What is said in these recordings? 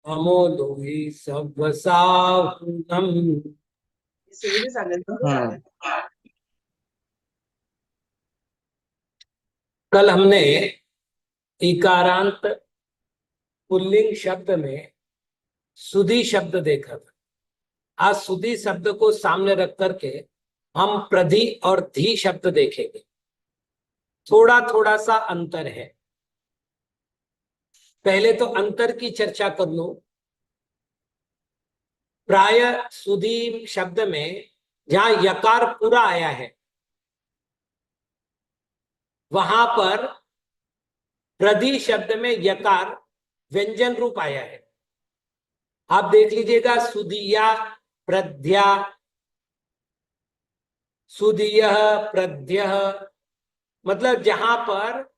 Amo लोहि सव्वसाहुनम। Series सांगितलं. कल हमने इकारांत पुल्लिंग शब्द में सुधि शब्द देखा था। आज सुधि शब्द को सामने रख करके हम प्रधि और धी शब्द देखेंगे। थोड़ा थोड़ा सा अंतर है। पहले तो अंतर की चर्चा कर लो। प्राय सुधि शब्द में जहां यकार पूरा आया है वहां पर प्रधि शब्द में यकार व्यंजन रूप आया है। आप देख लीजिएगा, सुधिया, प्रध्या, सुधिय, प्रध्य, मतलब जहां पर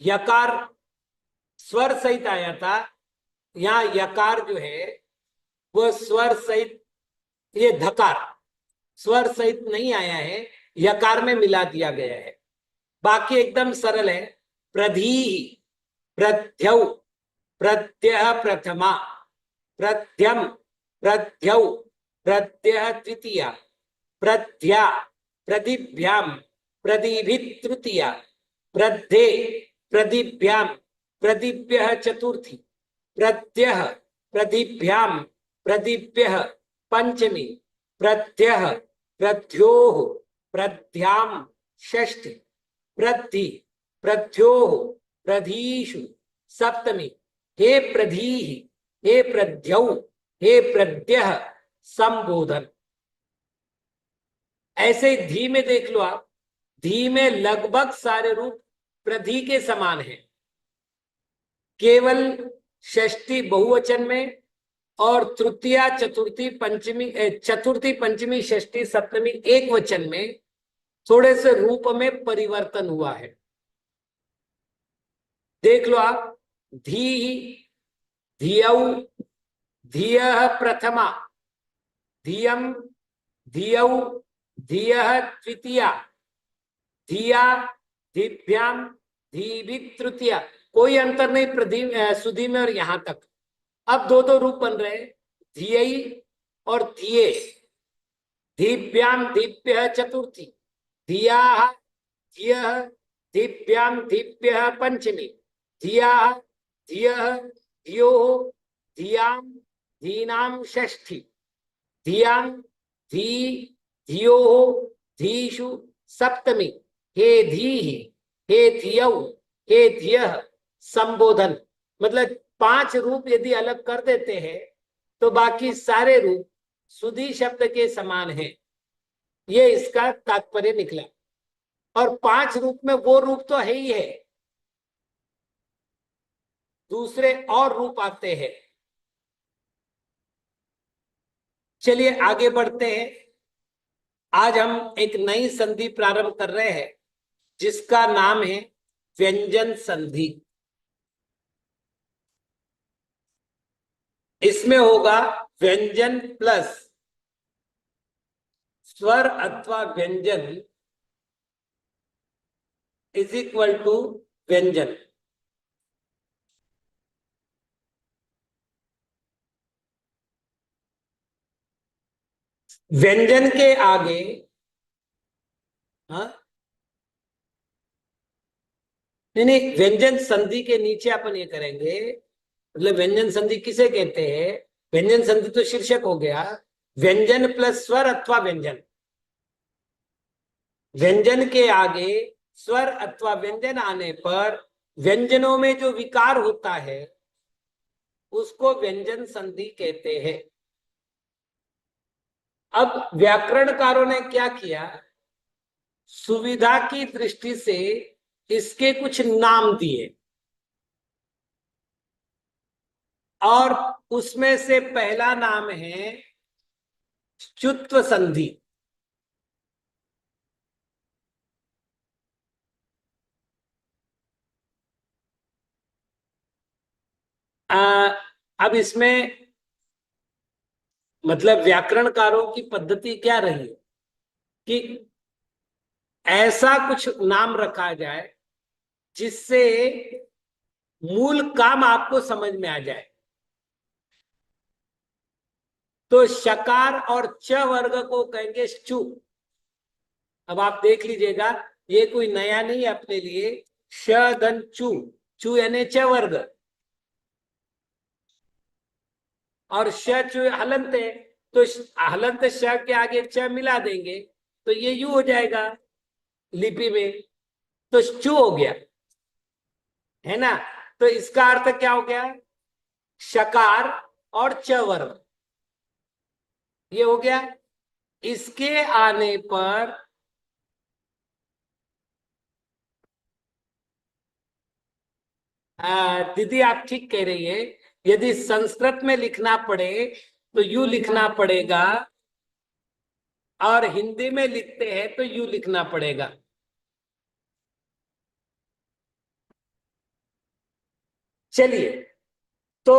यकार स्वर सहित आया था, यहाँ यकार जो है वो स्वर सहित, ये धकार स्वर सहित नहीं आया है, यकार में मिला दिया गया है। बाकी एकदम सरल है। प्रधी, प्रध्यौ, प्रत्यय प्रथमा, प्रध्यम, प्रध्यौ, प्रत्यय द्वितीया, प्रध्या, प्रदिभ्याम, प्रदिभिः तृतीया, प्रध्ये, प्रदिभ्याम, प्रदिभ्यः चतुर्थी, प्रत्यः, प्रदिभ्याम, प्रदिभ्यः पंचमी, प्रत्यः, प्रध्योः, प्रध्याम षष्ठी, प्रद्धि, प्रध्योः, प्रधीषु सप्तमी। हे प्रधीः, हे प्रध्यौ, हे प्रध्यः संबोधन। ऐसे धी में देख लो आप, धी में लगभग सारे रूप प्रधि के समान है। केवल षष्ठी बहुवचन में और तृतीया, चतुर्थी, पंचमी, चतुर्थी, पंचमी, षष्ठी, सप्तमी एक वचन में थोड़े से रूप में परिवर्तन हुआ है। देख लो आप, धी, धियौ, धियः प्रथमा, धियम, धियौ, धियः द्वितीया, धिया, धिभ्याम, धीभिः तृतीया। कोई अंतर नहीं प्रधि सुधि में और यहां तक। अब दो दो रूप बन रहे, धियई और धिये। धीभ्याम, धीभ्यः चतुर्थी, धिया, धियः, धीभ्याम, धीभ्यः पंचमी, धिया, धियः, धियोः, धियाम, धीनाम षष्ठी, धियाम, धी, धियोः, धीषु सप्तमी। हे धीहि, हे धियौ, हे धियः संबोधन। मतलब पांच रूप यदि अलग कर देते हैं तो बाकी सारे रूप सुधि शब्द के समान है। ये इसका तात्पर्य निकला। और पांच रूप में वो रूप तो है ही है, दूसरे और रूप आते हैं। चलिए आगे बढ़ते हैं। आज हम एक नई संधि प्रारंभ कर रहे हैं जिसका नाम है व्यंजन संधि। इसमें होगा व्यंजन प्लस स्वर अथवा व्यंजन इज इक्वल टू व्यंजन। व्यंजन के आगे, हाँ नहीं नहीं, व्यंजन संधि के नीचे अपन ये करेंगे। मतलब व्यंजन संधि किसे कहते हैं? व्यंजन संधि तो शीर्षक हो गया। व्यंजन प्लस स्वर अथवा व्यंजन, व्यंजन के आगे स्वर अथवा व्यंजन आने पर व्यंजनों में जो विकार होता है उसको व्यंजन संधि कहते हैं। अब व्याकरणकारों ने क्या किया, सुविधा की दृष्टि से इसके कुछ नाम दिए और उसमें से पहला नाम है च्युत्व संधि। अब इसमें मतलब व्याकरणकारों की पद्धति क्या रही कि ऐसा कुछ नाम रखा जाए जिससे मूल काम आपको समझ में आ जाए। तो शकार और च वर्ग को कहेंगे चु। अब आप देख लीजिएगा, ये कोई नया नहीं है अपने लिए। श धन चु, चु यानी च वर्ग, और श चु हलंत है, तो हलंत श के आगे च मिला देंगे तो ये यू हो जाएगा लिपि में, तो चु हो गया, है ना। तो इसका अर्थ क्या हो गया, शकार और च वर्ग, ये हो गया। इसके आने पर दीदी आप ठीक कह रही है, यदि संस्कृत में लिखना पड़े तो यू लिखना पड़ेगा, और हिंदी में लिखते हैं तो यू लिखना पड़ेगा। चलिए, तो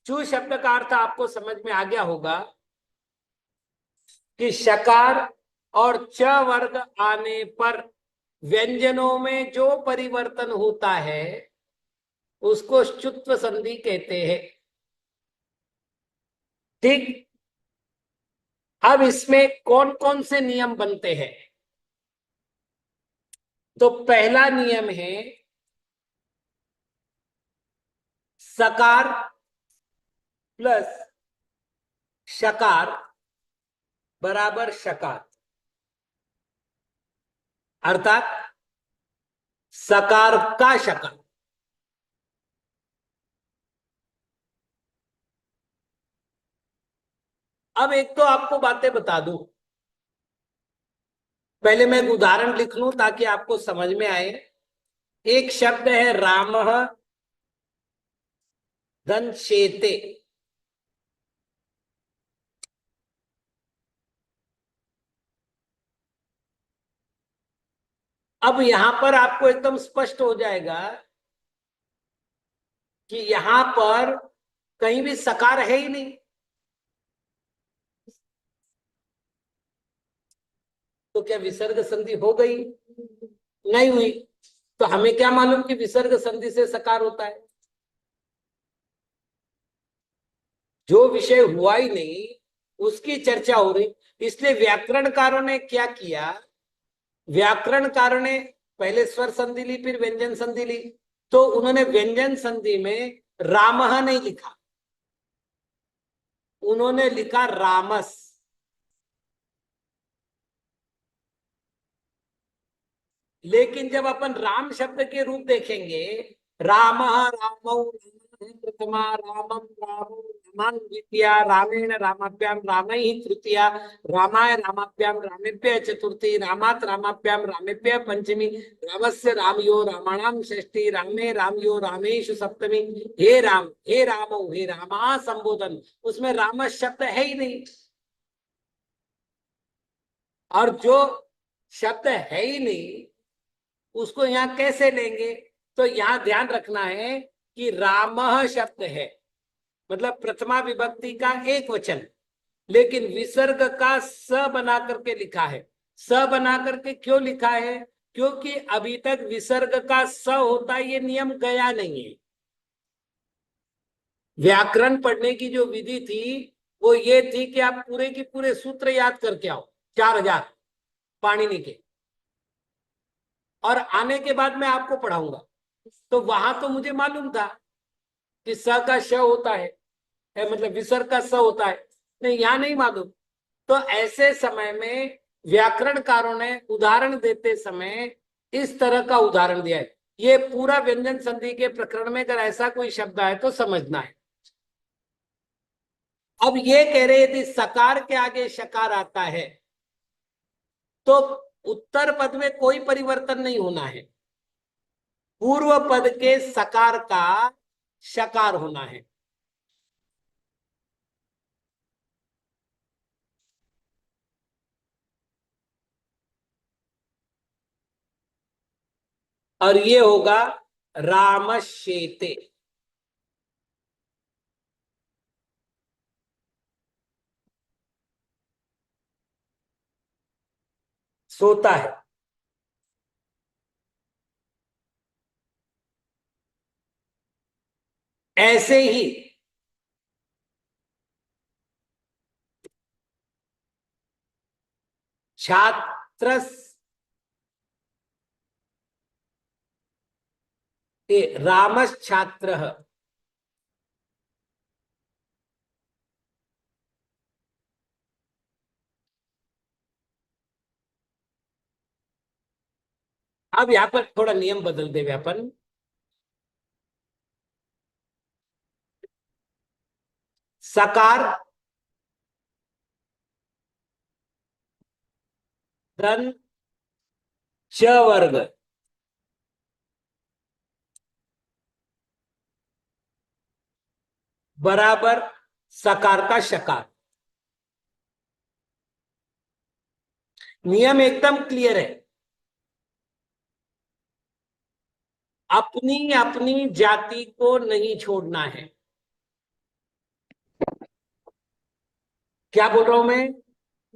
चू शब्द का अर्थ आपको समझ में आ गया होगा कि शकार और च वर्ग आने पर व्यंजनों में जो परिवर्तन होता है उसको शुत्व संधि कहते हैं। ठीक, अब इसमें कौन कौन से नियम बनते हैं। तो पहला नियम है सकार प्लस शकार बराबर शकार, अर्थात सकार का शकार। अब एक तो आपको बातें बता दूं, पहले मैं एक उदाहरण लिख लूं ताकि आपको समझ में आए। एक शब्द है राम धन शेते, अब यहां पर आपको एकदम स्पष्ट हो जाएगा कि यहां पर कहीं भी सकार है ही नहीं, तो क्या विसर्ग संधि हो गई, नहीं हुई। तो हमें क्या मालूम कि विसर्ग संधि से सकार होता है, जो विषय हुआ ही नहीं उसकी चर्चा हो रही। इसलिए व्याकरणकारों ने क्या किया, व्याकरणकारों ने पहले स्वर संधि ली फिर व्यंजन संधि ली, तो उन्होंने व्यंजन संधि में रामः नहीं लिखा, उन्होंने लिखा रामस। लेकिन जब अपन राम शब्द के रूप देखेंगे, राम रामौ प्रथमा रामम रामो रामान द्वितीया रामेण रामाभ्याम रामैः तृतीया रामाय रामाभ्याम रामेभ्यः चतुर्थी रामात् रामाभ्याम रामेभ्यः पंचमी रामस्य रामयो रामाणाम षष्ठी रामे रामयो रामेषु सप्तमी। हे रामो हे रामा संबोधन, उसमें राम शब्द है ही नहीं। और जो शब्द है ही नहीं उसको यहाँ कैसे लेंगे, तो यहाँ ध्यान रखना है कि रामः शब्द है, मतलब प्रथमा विभक्ति का एक वचन, लेकिन विसर्ग का स बना करके लिखा है। स बना करके क्यों लिखा है, क्योंकि अभी तक विसर्ग का स होता है ये नियम गया नहीं है। व्याकरण पढ़ने की जो विधि थी वो ये थी कि आप पूरे की पूरे सूत्र याद करके आओ, 4000 पाणिनि के, और आने के बाद मैं आपको पढ़ाऊंगा। तो वहां तो मुझे मालूम था कि स का श होता है, मतलब विसर्ग का स होता है, नहीं यहाँ नहीं मालूम। तो ऐसे समय में व्याकरणकारों ने उदाहरण देते समय इस तरह का उदाहरण दिया है। ये पूरा व्यंजन संधि के प्रकरण में अगर ऐसा कोई शब्द आए तो समझना है। अब ये कह रहे थे सकार के आगे शकार आता है तो उत्तर पद में कोई परिवर्तन नहीं होना है, पूर्व पद के सकार का शकार होना है। और ये होगा रामश्येते, सोता है। ऐसे ही छात्रस रामश्छात्रः। अब यहाँ पर थोड़ा नियम बदल दे अपन। सकार धन च वर्ग बराबर सकार का शकार। नियम एकदम क्लियर है। अपनी अपनी जाति को नहीं छोड़ना है। क्या बोल रहा हूं मैं?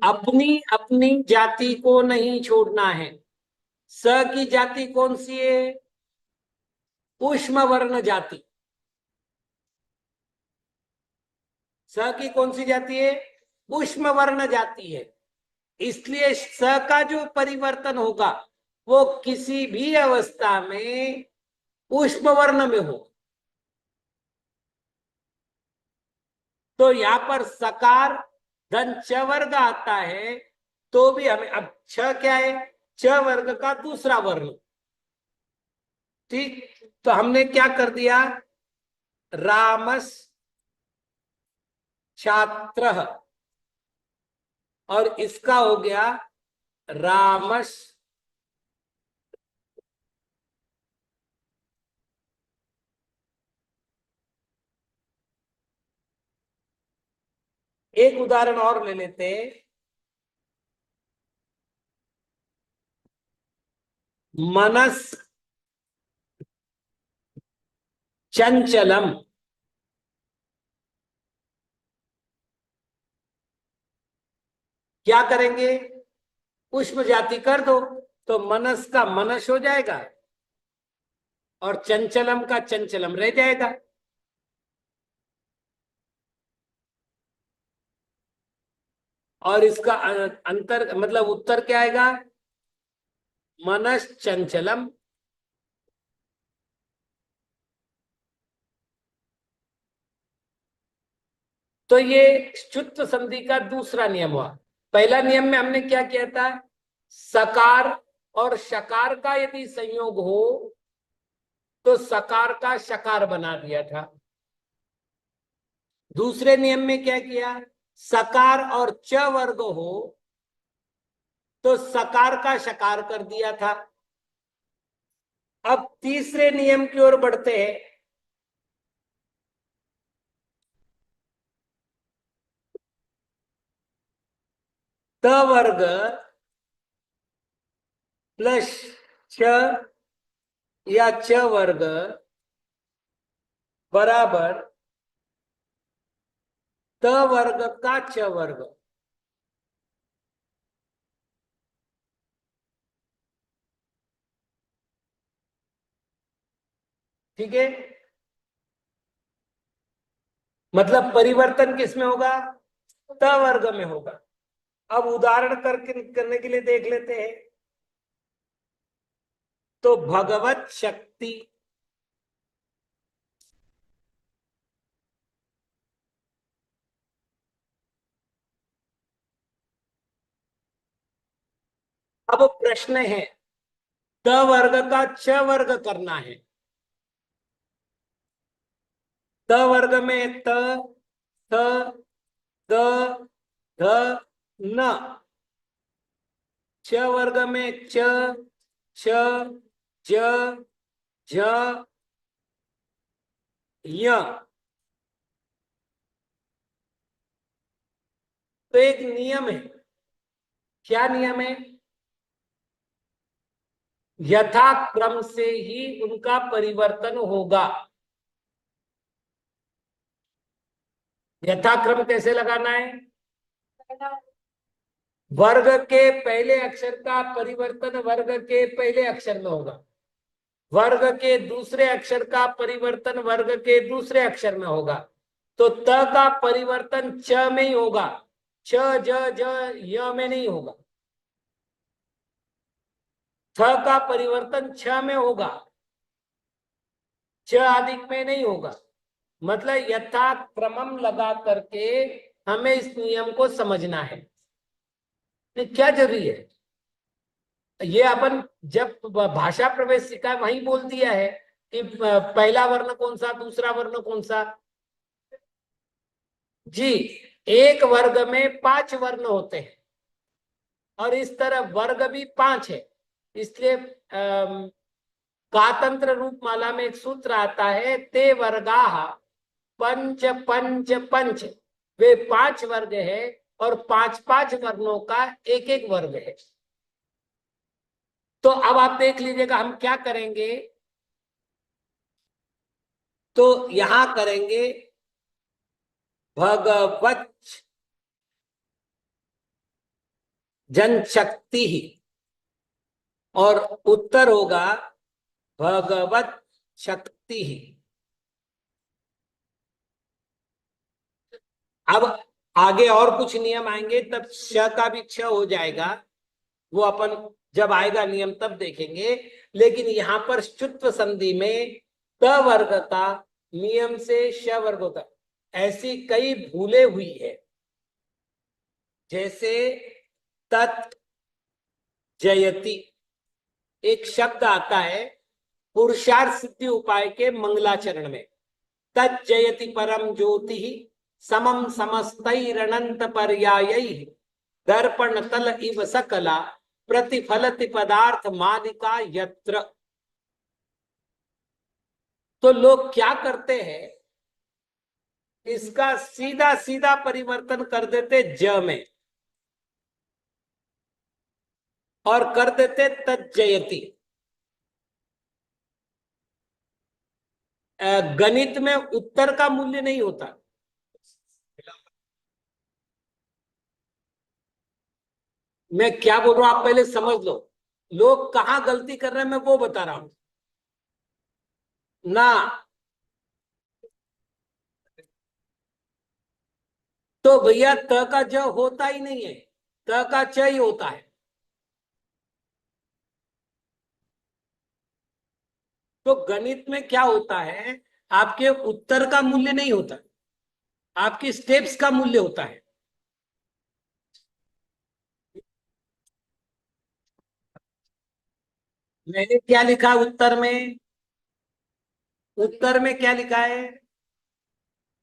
अपनी अपनी जाति को नहीं छोड़ना है। स की जाति कौन सी है? ऊष्म वर्ण जाति। स की कौन सी जाति है? ऊष्म वर्ण जाति है। इसलिए स का जो परिवर्तन होगा वो किसी भी अवस्था में ऊष्म वर्ण में हो। तो यहां पर सकार धन च वर्ग आता है तो भी हमें अब छ क्या है? च वर्ग का दूसरा वर्ण। ठीक, तो हमने क्या कर दिया? रामस छात्र और इसका हो गया रामस एक उदाहरण और ले लेते हैं। मनस चंचलम। क्या करेंगे? पुष्प जाति कर दो तो मनस का मनस हो जाएगा और चंचलम का चंचलम रह जाएगा। और इसका अंतर मतलब उत्तर क्या आएगा? मनस चंचलम। तो ये शुद्ध संधि का दूसरा नियम हुआ। पहला नियम में हमने क्या किया था? सकार और शकार का यदि संयोग हो तो सकार का शकार बना दिया था। दूसरे नियम में क्या किया? सकार और च वर्ग हो तो सकार का शकार कर दिया था। अब तीसरे नियम की ओर बढ़ते हैं। त वर्ग प्लस छ या च वर्ग बराबर त वर्ग का च वर्ग। ठीक है, मतलब परिवर्तन किस में होगा? त वर्ग में होगा। अब उदाहरण करने के लिए देख लेते हैं। तो भगवत शक्ति अब प्रश्न है त वर्ग का च वर्ग करना है। त वर्ग में त थ द ध न। च वर्ग में च छ ज झ य। तो एक नियम है। क्या नियम है? यथाक्रम से ही उनका परिवर्तन होगा। यथाक्रम कैसे लगाना है? वर्ग के पहले अक्षर का परिवर्तन वर्ग के पहले अक्षर में होगा। वर्ग के दूसरे अक्षर का परिवर्तन वर्ग के दूसरे अक्षर में होगा। तो त का परिवर्तन च में ही होगा, छ ज ज य में नहीं होगा। थ का परिवर्तन छ में होगा, छ अधिक में नहीं होगा। मतलब यथा क्रमम लगा करके हमें इस नियम को समझना है। क्या जरूरी है, ये अपन जब भाषा प्रवेश सीखा है वहीं बोल दिया है कि पहला वर्ण कौन सा, दूसरा वर्ण कौन सा। जी, एक वर्ग में 5 वर्ण होते हैं और इस तरह वर्ग भी 5 है। इसलिए कातंत्र रूप माला में एक सूत्र आता है, ते वर्गाः पंच पंच पंच। वे 5 वर्ग है और 5 वर्णों का एक एक वर्ग है। तो अब आप देख लीजिएगा हम क्या करेंगे। तो यहां करेंगे भगवत जनशक्ति और उत्तर होगा भगवत शक्ति। अब आगे और कुछ नियम आएंगे तब श का भी क्ष हो जाएगा, वो अपन जब आएगा नियम तब देखेंगे। लेकिन यहां पर शुत्व संधि में त वर्ग का नियम से श वर्ग होता, ऐसी कई भूले हुई है। जैसे तत् जयति एक शब्द आता है पुरुषार्थ सिद्धि उपाय के मंगलाचरण में, तत् जयति परम ज्योति समम समस्तैरनंत पर्यायैः दर्पण तल इव सकला प्रतिफलति पदार्थ मालिका यत्र। तो लोग क्या करते हैं, इसका सीधा सीधा परिवर्तन कर देते ज में और कर देते तज्जयति। गणित में उत्तर का मूल्य नहीं होता। मैं क्या बोल रहा हूं आप पहले समझ लो, लोग कहां गलती कर रहे हैं मैं वो बता रहा हूं ना। तो भैया त का ज होता ही नहीं है, त का च ही होता है। तो गणित में क्या होता है, आपके उत्तर का मूल्य नहीं होता, आपकी स्टेप्स का मूल्य होता है। मैंने क्या लिखा है उत्तर में, उत्तर में क्या लिखा है,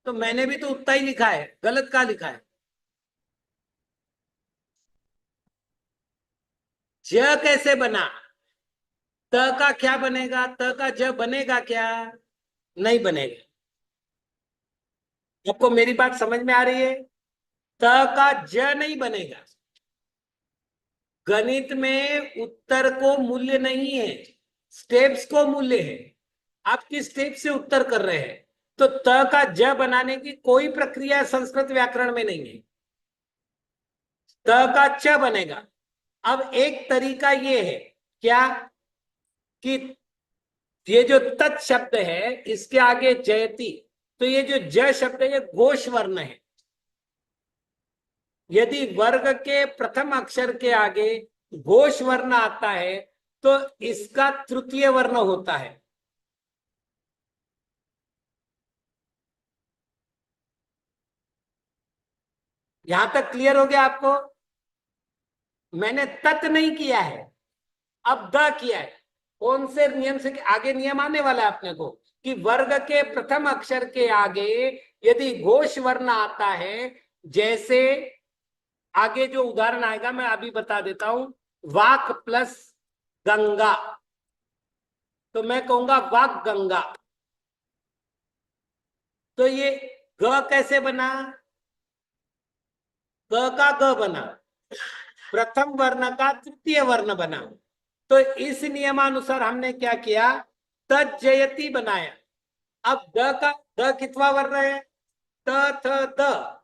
तो मैंने भी तो उतना ही लिखा है, गलत क्या लिखा है। ज कैसे बना, त का क्या बनेगा, त का ज बनेगा क्या, नहीं बनेगा। आपको मेरी बात समझ में आ रही है, त का ज नहीं बनेगा। गणित में उत्तर को मूल्य नहीं है, स्टेप्स को मूल्य है। आप किस स्टेप से उत्तर कर रहे हैं, तो त का ज बनाने की कोई प्रक्रिया संस्कृत व्याकरण में नहीं है, त का च बनेगा। अब एक तरीका ये है क्या, कि ये जो तत् शब्द है इसके आगे जयति, तो ये जो ज शब्द है ये घोष वर्ण है। यदि वर्ग के प्रथम अक्षर के आगे घोष वर्ण आता है तो इसका तृतीय वर्ण होता है। यहां तक क्लियर हो गया आपको। मैंने तत् नहीं किया है, अब द किया है। कौन से नियम से, आगे नियम आने वाला है अपने को, कि वर्ग के प्रथम अक्षर के आगे यदि घोष वर्ण आता है, जैसे आगे जो उदाहरण आएगा मैं अभी बता देता हूं, वाक प्लस गंगा, तो मैं कहूंगा वाक गंगा। तो ये ग कैसे बना, ग का ग बना, प्रथम वर्ण का तृतीय वर्ण बना। तो इस नियमानुसार हमने क्या किया, तज्जयति बनाया। अब द का, द कितवा वर्ण है, त थ द,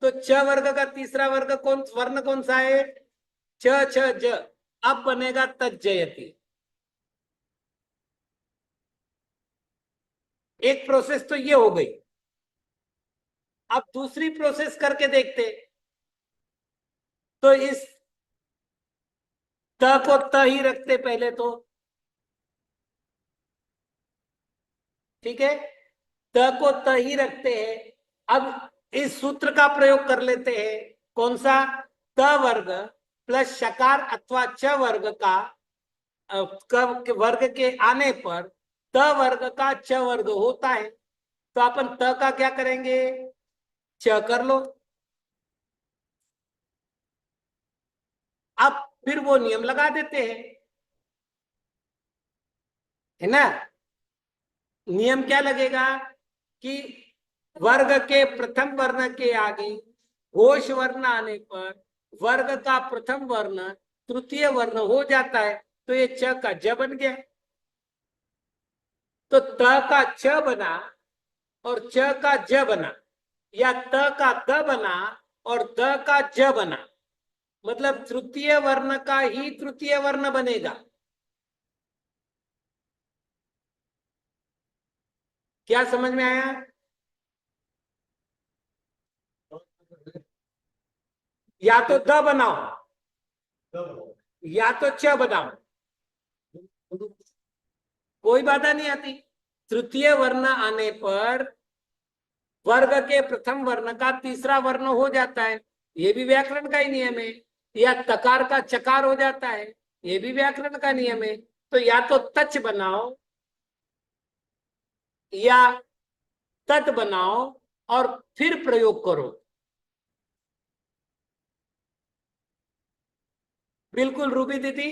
तो च वर्ग का तीसरा वर्ग कौन, वर्ण कौन सा है, च छ ज। अब बनेगा तज्जयति। एक प्रोसेस तो ये हो गई। अब दूसरी प्रोसेस करके देखते, तो इस त को त ही रखते पहले तो, ठीक है, त को त ही रखते हैं। अब इस सूत्र का प्रयोग कर लेते हैं, कौन सा, त वर्ग प्लस शकार अथवा च वर्ग का वर्ग के आने पर त वर्ग का च वर्ग होता है। तो अपन त का क्या करेंगे, च कर लो। अब फिर वो नियम लगा देते हैं, है ना। नियम क्या लगेगा कि वर्ग के प्रथम वर्ण के आगे घोष वर्ण आने पर वर्ग का प्रथम वर्ण तृतीय वर्ण हो जाता है, तो ये च का ज बन गया। तो त का च बना और च का ज बना, या त का द बना और द का ज बना, मतलब तृतीय वर्ण का ही तृतीय वर्ण बनेगा। क्या समझ में आया। या तो द बनाओ या तो च बनाओ, कोई बाधा नहीं आती। तृतीय वर्ण आने पर वर्ग के प्रथम वर्ण का तीसरा वर्ण हो जाता है, ये भी व्याकरण का ही नियम है। या तकार का चकार हो जाता है, ये भी व्याकरण का नियम है। तो या तो तच बनाओ या तत् बनाओ और फिर प्रयोग करो। बिल्कुल रूबी दीदी,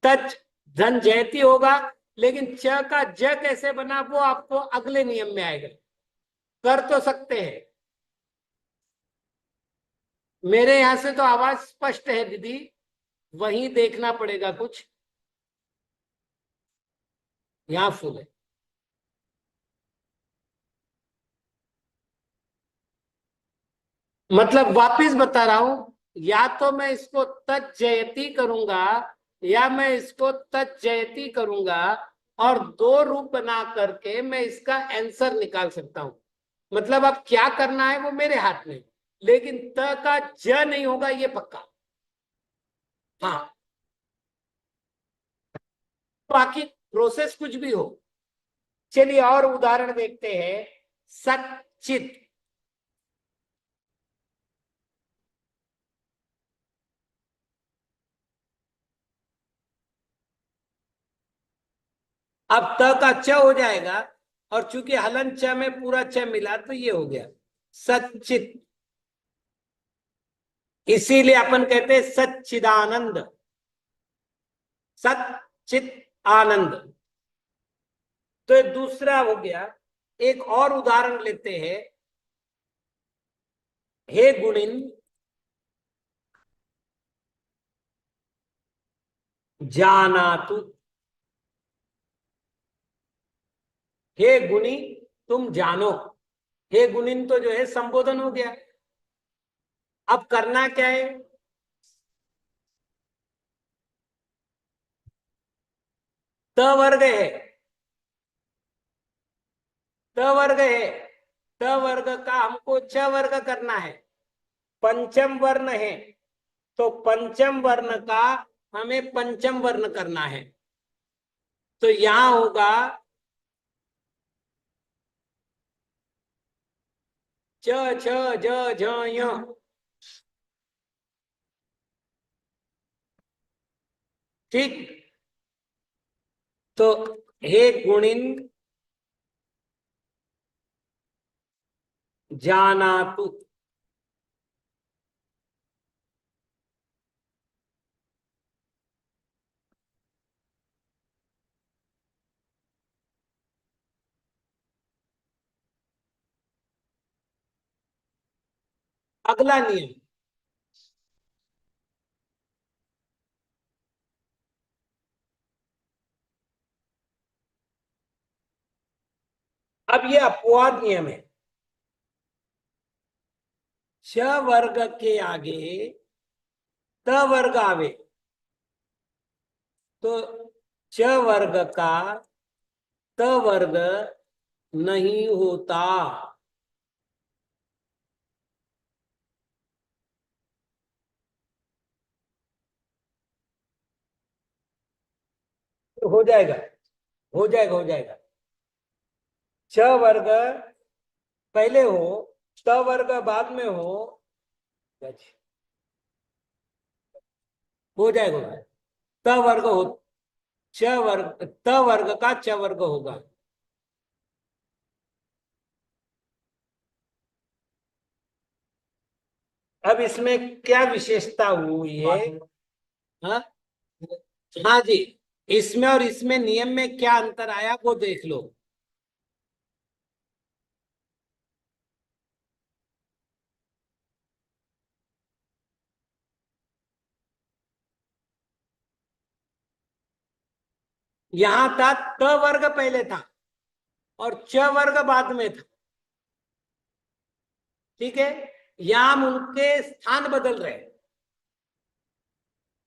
तच धन जयती होगा, लेकिन च का ज कैसे बना वो आपको अगले नियम में आएगा। कर तो सकते हैं। मेरे यहां से तो आवाज स्पष्ट है दीदी, वहीं देखना पड़ेगा कुछ, यहाँ फुल है। मतलब वापिस बता रहा हूं, या तो मैं इसको तज्जयती करूंगा या मैं इसको तज्जयती करूंगा, और दो रूप बना करके मैं इसका आंसर निकाल सकता हूं। मतलब अब क्या करना है वो मेरे हाथ में, लेकिन त का ज नहीं होगा ये पक्का। हाँ, बाकी प्रोसेस कुछ भी हो। चलिए और उदाहरण देखते हैं। सचित, अब त का च हो जाएगा, और चूंकि हलन च में पूरा च मिला तो ये हो गया सच्चित। इसीलिए अपन कहते हैं सच्चिदानंद, सच्चित आनंद। तो ये दूसरा हो गया। एक और उदाहरण लेते हैं। हे गुणिन जानातु, हे गुणी तुम जानो। हे गुणिन तो जो है संबोधन हो गया। अब करना क्या है, त वर्ग है, त वर्ग है, त वर्ग का हमको च वर्ग करना है। पंचम वर्ण है, तो पंचम वर्ण का हमें पंचम वर्ण करना है। तो यहां होगा च छ ज झ य। ठीक, तो हे गुणिन जानातु, अगला नियम। अब ये अपवाद नियम है। च वर्ग के आगे त वर्ग आवे तो च वर्ग का त वर्ग नहीं होता। हो जाएगा, हो जाएगा, हो जाएगा। च वर्ग पहले हो, त वर्ग बाद में हो जाएगा। त वर्ग हो, च वर्ग, त वर्ग का च वर्ग होगा। अब इसमें क्या विशेषता हुई है? हाँ, हाँ जी, इसमें और इसमें नियम में क्या अंतर आया वो देख लो। यहां था त वर्ग पहले था और च वर्ग बाद में था, ठीक है। यहां हम उनके स्थान बदल रहे हैं।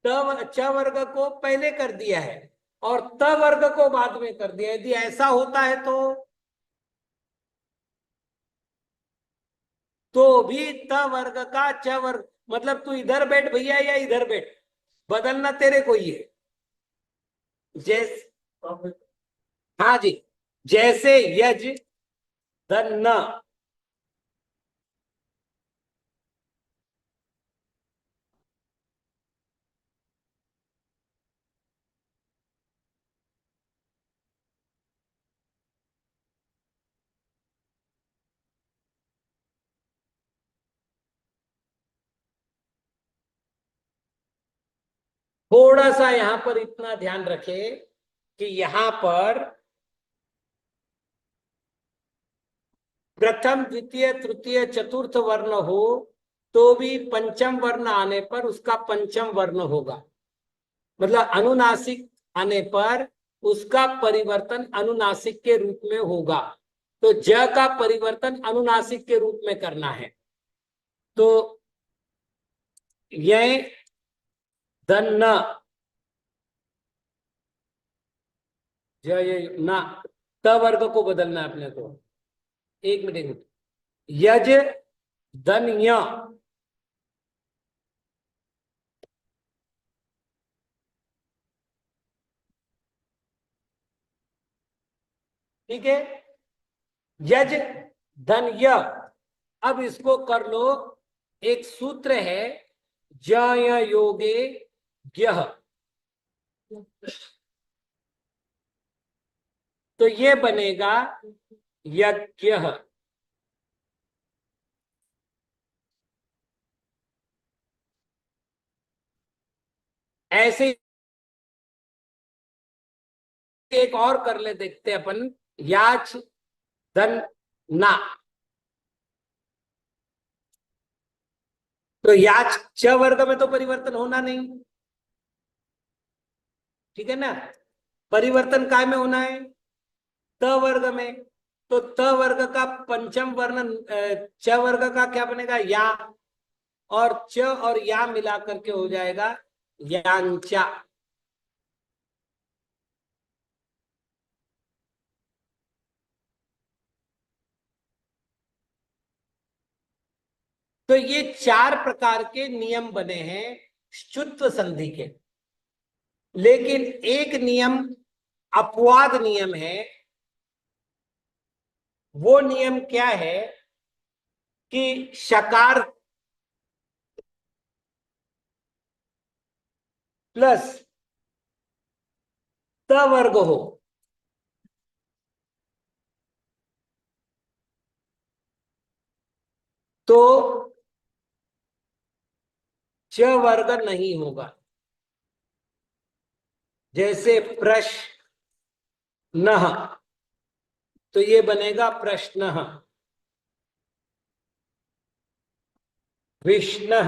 च वर्ग को पहले कर दिया है और त वर्ग को बाद में कर दिया। यदि ऐसा होता है तो भी त वर्ग का च वर्ग, मतलब तू इधर बैठ भैया या इधर बैठ, बदलना तेरे को ही है। जैसे, हाँ जी, जैसे यज धन न, थोड़ा सा यहां पर इतना ध्यान रखे कि यहां पर प्रथम द्वितीय तृतीय चतुर्थ वर्ण हो तो भी पंचम वर्ण आने पर उसका पंचम वर्ण होगा। मतलब अनुनासिक आने पर उसका परिवर्तन अनुनासिक के रूप में होगा। तो ज का परिवर्तन अनुनासिक के रूप में करना है। तो यह धन ना, त वर्ग को बदलना है अपने को। एक मिनट, एक मिनट। यज धन य, ठीक है। यज धन य, अब इसको कर लो। एक सूत्र है य योगे यह, तो ये बनेगा यज्ञ। ऐसे एक और कर ले, देखते अपन। याच धन ना, तो याच च वर्ग में तो परिवर्तन होना नहीं, ठीक है ना। परिवर्तन काय में होना है? त वर्ग में। तो त वर्ग का पंचम वर्ण च वर्ग का क्या बनेगा? या, और च और या मिला करके हो जाएगा यांचा। तो ये चार प्रकार के नियम बने हैं शुत्व संधि के। लेकिन एक नियम अपवाद नियम है। वो नियम क्या है कि शकार प्लस त वर्ग हो तो च वर्ग नहीं होगा। जैसे प्रश्न, तो ये बनेगा प्रश्न। विष्ण,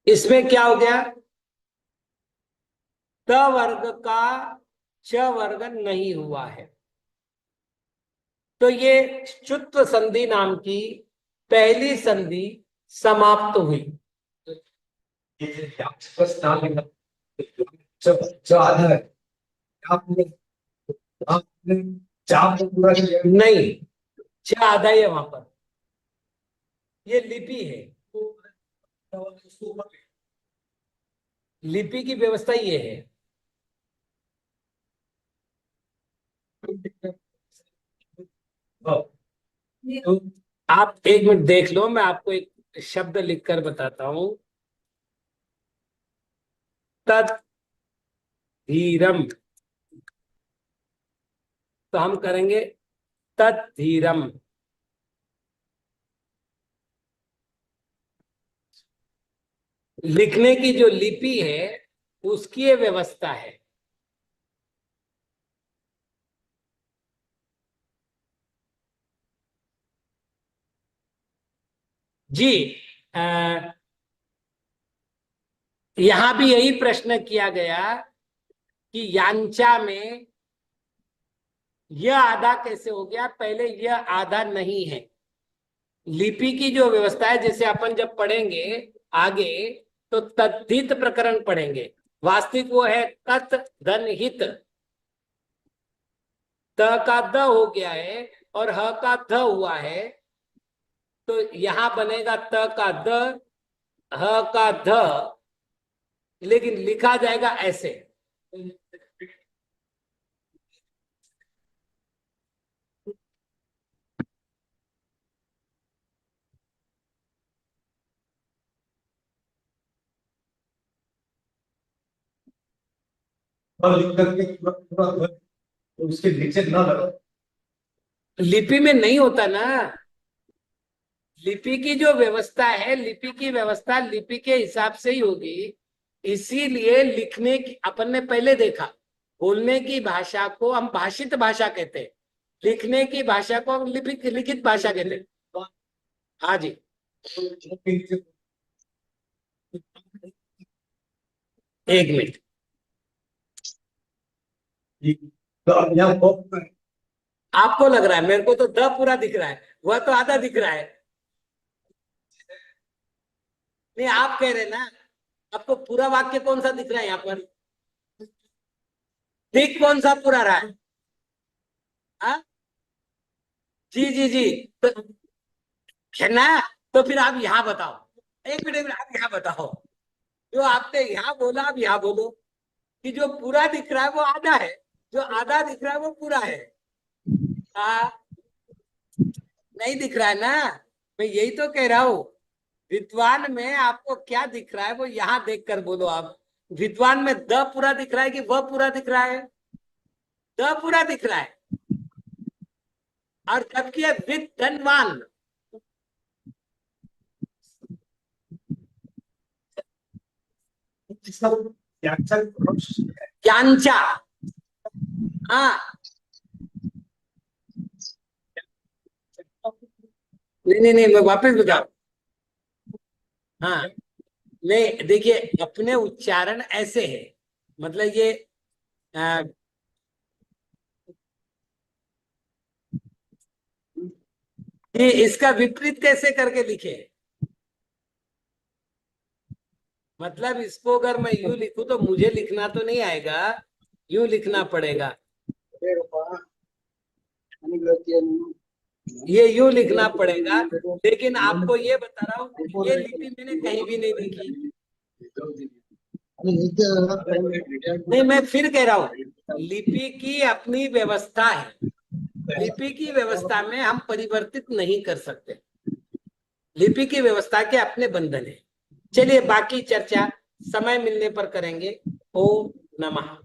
इसमें क्या हो गया? त वर्ग का च वर्ग नहीं हुआ है। तो ये शुत्व संधि नाम की पहली संधि समाप्त हुई। जो आधा है, आपने आपने चार पूरा नहीं, ज्यादा ही है वहां पर, ये लिपि है, लिपि की व्यवस्था ये है। तो आप एक मिनट देख लो, मैं आपको एक शब्द लिखकर बताता हूं। तत्धीरम, तो हम करेंगे तत्धीरम। लिखने की जो लिपि है उसकी ये व्यवस्था है। जी, यहां भी यही प्रश्न किया गया कि यांचा में यह आधा कैसे हो गया, पहले यह आधा नहीं है। लिपि की जो व्यवस्था है, जैसे अपन जब पढ़ेंगे आगे तो तद्धित प्रकरण पढ़ेंगे, वास्तविक वो है तत् धन हित। त का द हो गया है और ह का ध हुआ है, तो यहां बनेगा त का द, ह का ध, लेकिन लिखा जाएगा ऐसे। और लिख करके उसके नीचे ना लगा। लिपि में नहीं होता ना, लिपि की जो व्यवस्था है, लिपि की व्यवस्था लिपि के हिसाब से ही होगी। इसीलिए लिखने की अपन ने पहले देखा, बोलने की भाषा को हम भाषित भाषा कहते हैं, लिखने की भाषा को हम लिखित भाषा कहते हैं। हाँ जी, एक मिनट। आपको लग रहा है, मेरे को तो द पूरा दिख रहा है, वह तो आधा दिख रहा है। नहीं, आप कह रहे हैं ना, आपको पूरा वाक्य कौन सा दिख रहा है यहाँ पर, दिख कौन सा पूरा रहा है? हाँ? जी जी जी, तो है ना, तो फिर आप यहाँ बताओ, एक मिनट आप यहाँ बताओ, जो आपने यहाँ बोला आप यहाँ बोलो कि जो पूरा दिख रहा है वो आधा है, जो आधा दिख रहा है वो पूरा है। हाँ, नहीं दिख रहा है ना, मैं यही तो कह रहा हूँ। विद्वान में आपको क्या दिख रहा है वो यहाँ देख कर बोलो आप। विद्वान में द पूरा दिख रहा है कि वह पूरा दिख रहा है? द पूरा दिख रहा है, और जबकि है विद्वान। ज्ञानचा, हाँ, नहीं नहीं नहीं, मैं वापस बताऊं। हाँ, नहीं देखिए, अपने उच्चारण ऐसे है, मतलब आ, ये इसका विपरीत कैसे करके लिखे, मतलब इसको अगर मैं यूं लिखूं तो मुझे लिखना तो नहीं आएगा, यूं लिखना पड़ेगा, ये यूं लिखना पड़ेगा। लेकिन आपको ये बता रहा हूँ, ये लिपि मैंने कहीं भी नहीं देखी। नहीं, मैं फिर कह रहा हूँ, लिपि की अपनी व्यवस्था है, लिपि की व्यवस्था में हम परिवर्तित नहीं कर सकते, लिपि की व्यवस्था के अपने बंधन है। चलिए बाकी चर्चा समय मिलने पर करेंगे। ओम नमः।